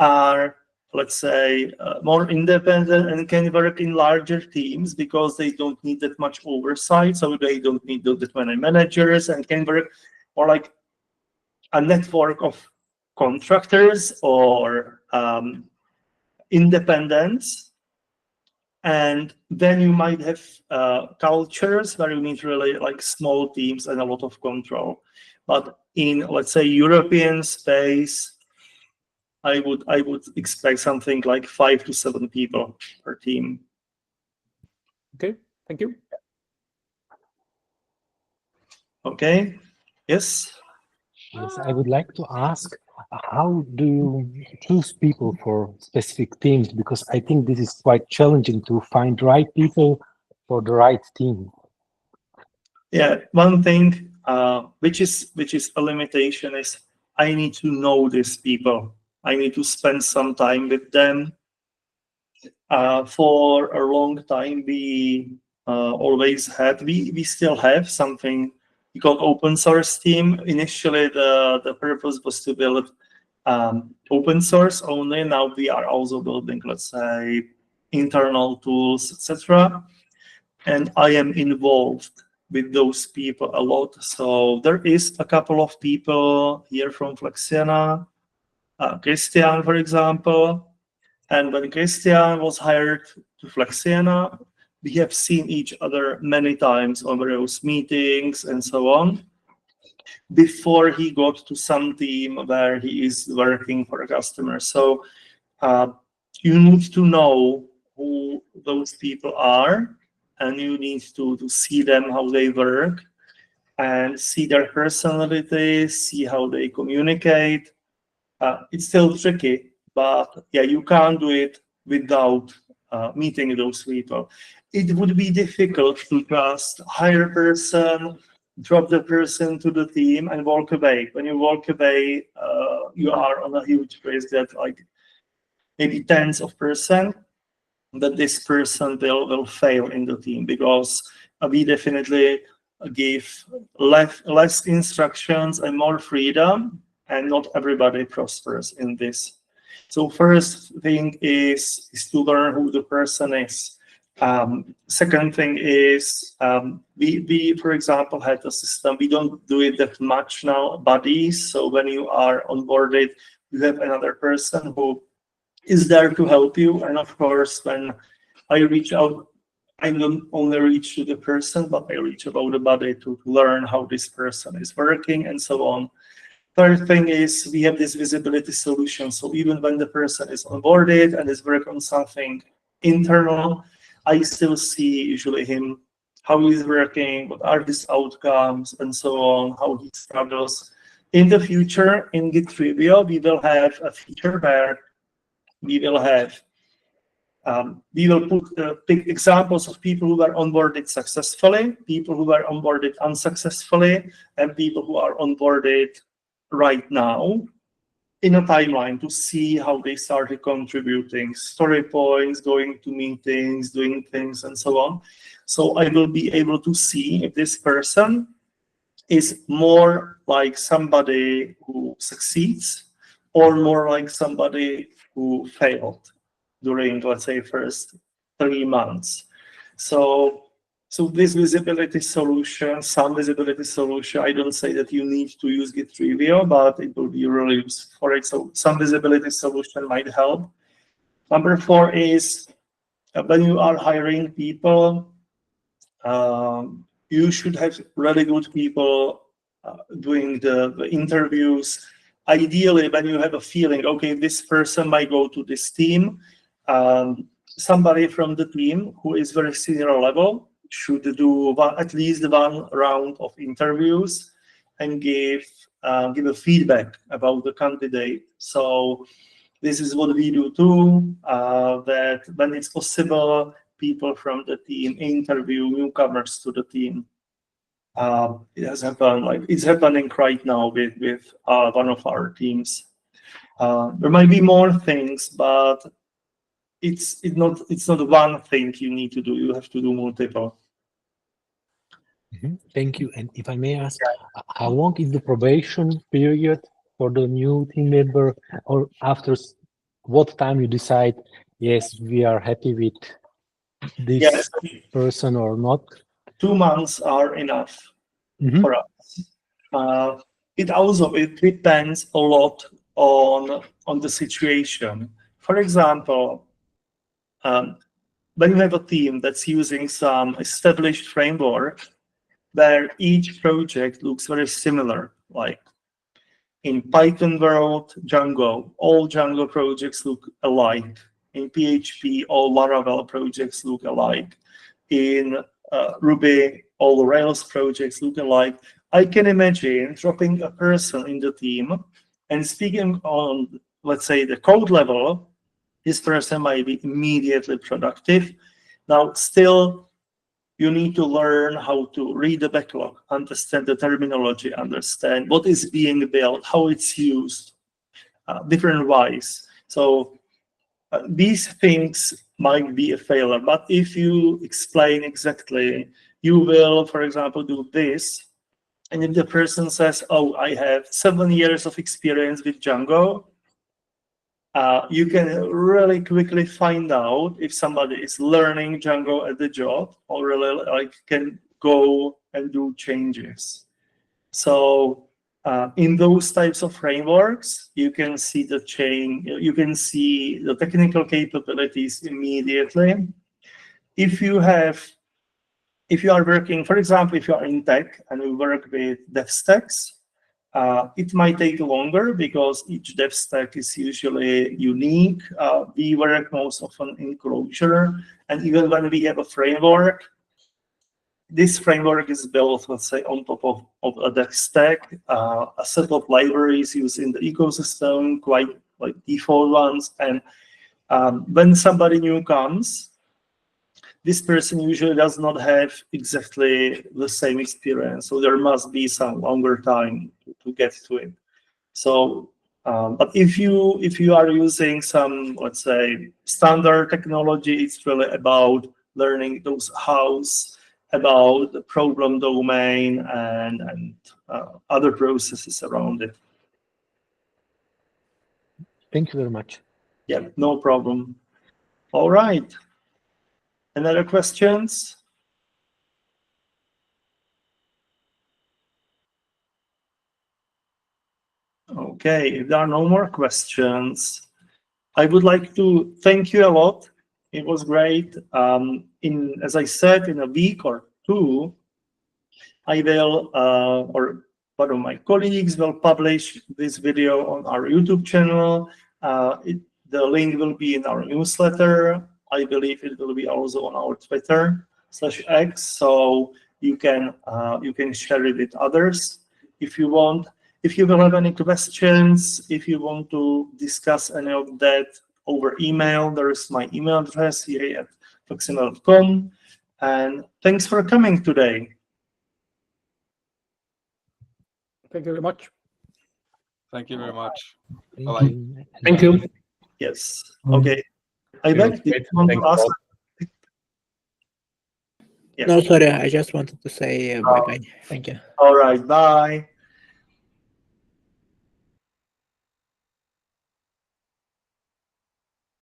are, let's say, more independent and can work in larger teams because they don't need that much oversight. So they don't need that many managers and can work more like a network of contractors or independents. And then you might have cultures where you need really like small teams and a lot of control. But in, let's say, European space, I would expect something like 5 to 7 people per team. Okay, Thank you. Okay. Yes. Yes, I would like to ask, how do you choose people for specific teams? Because I think this is quite challenging to find right people for the right team. Yeah. One thing which is a limitation is I need to know these people. I need to spend some time with them. For a long time, we always had, we still have something we call open source team. Initially, the purpose was to build open source only. Now we are also building, let's say, internal tools, etc. And I am involved with those people a lot. So there is a couple of people here from Flexiana, Christian, for example. And when Christian was hired to Flexiana, we have seen each other many times on various meetings and so on, before he got to some team where he is working for a customer. So you need to know who those people are, and you need to see them, how they work, and see their personality, see how they communicate. It's still tricky, but yeah, you can't do it without meeting those people. It would be difficult to just hire a person, drop the person to the team, and walk away. When you walk away, you are on a huge risk that like maybe tens of percent that this person will fail in the team, because we definitely give less instructions and more freedom, and not everybody prospers in this. So first thing is to learn who the person is. Second thing is we, for example, had a system. We don't do it that much now, buddies. So when you are onboarded, you have another person who is there to help you. And of course, when I reach out, I don't only reach to the person, but I reach about the body to learn how this person is working and so on. Third thing is we have this visibility solution. So even when the person is onboarded and is working on something internal, I still see usually him, how he's working, what are his outcomes, and so on, how he struggles. In the future, in Git Trivia, we will have a feature where we will have we will pick examples of people who were onboarded successfully, people who were onboarded unsuccessfully, and people who are onboarded right now in a timeline to see how they started contributing, story points, going to meetings, doing things, and so on. So I will be able to see if this person is more like somebody who succeeds or more like somebody who failed during, let's say, first 3 months. So this visibility solution, some visibility solution, I don't say that you need to use Git Review, but it will be really useful for it. So some visibility solution might help. Number 4 is when you are hiring people, you should have really good people doing the interviews. Ideally, when you have a feeling, okay, this person might go to this team, somebody from the team who is very senior level should do at least one round of interviews and give a feedback about the candidate. So this is what we do too, that when it's possible, people from the team interview newcomers to the team. It has happened, like it's happening right now with one of our teams. There might be more things, but it's not one thing you need to do. You have to do multiple. Thank you. And if I may ask, how long is the probation period for the new team member, or after what time you decide, yes, we are happy with this Yes. person or not? 2 months are enough for us. It depends a lot on the situation. For example, when you have a team that's using some established framework where each project looks very similar, like in Python world, Django, all Django projects look alike. In PHP, all Laravel projects look alike. In Ruby, all the Rails projects looking like, I can imagine dropping a person in the team and speaking on, let's say, the code level. This person might be immediately productive. Now, still, you need to learn how to read the backlog, understand the terminology, understand what is being built, how it's used, different ways. So these things might be a failure, but if you explain exactly, you will, for example, do this, and if the person says, oh, I have 7 years of experience with Django, you can really quickly find out if somebody is learning Django at the job or really like can go and do changes. So in those types of frameworks, you can see the change, you can see the technical capabilities immediately. If you are working, for example, if you are in tech and we work with dev stacks, it might take longer because each dev stack is usually unique. We work most often in Clojure, and even when we have a framework, this framework is built, let's say, on top of a dev stack, a set of libraries used in the ecosystem, quite like default ones. And when somebody new comes, this person usually does not have exactly the same experience. So there must be some longer time to get to it. So, but if you are using some, let's say, standard technology, it's really about learning those hows, about the problem domain and other processes around it. Thank you very much. Yeah, no problem. All right. Any other questions? Okay, if there are no more questions, I would like to thank you a lot. It was great. As I said, in a week or two, I will, or one of my colleagues will publish this video on our YouTube channel. The link will be in our newsletter. I believe it will be also on our Twitter/X, so you can share it with others if you want. If you will have any questions, if you want to discuss any of that over email, there is my email address here at flexiana.com. And thanks for coming today. Thank you very much. Thank you very much. Thank Bye-bye. you. Thank you. Yes. Okay. I It bet was you great. want to Thanks a ask. lot. Yeah. No, sorry, I just wanted to say bye-bye. Thank you. All right. Bye.